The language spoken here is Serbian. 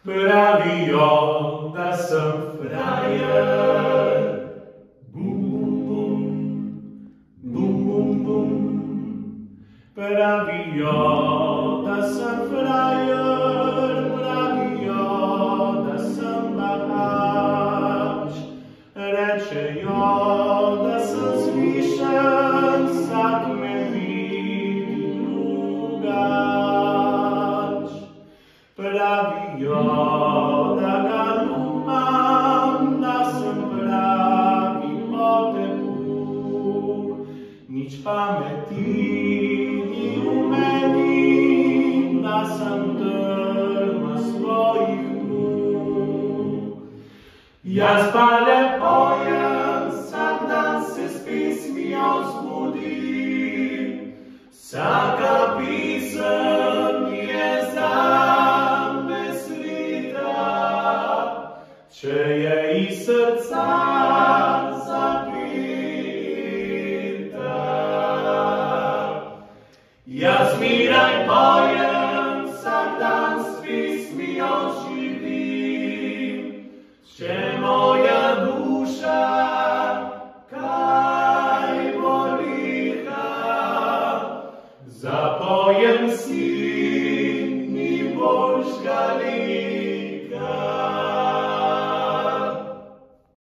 Pravijo, da sem frajer. Bum, bum, bum, bum, bum, bum. Pravijo, da sem frajer, pravijo, da sem bahač. Rečejo, da sem slišen, vsak me vidi drugač. Pravijo, da ga lumam, da sem pravi potepuh. Nič pameti ni v meni, da sem trma svojih muh. Jaz pa le pojem, vsak dan se s pesmijo zbudim. Vsaka pisem je zame sveta, če je iz srca zapeta. Jaz zmeraj pojem, vsak dan s pesmijo živim. Če moja duša kaj boliha, zapojem si, ni boljšega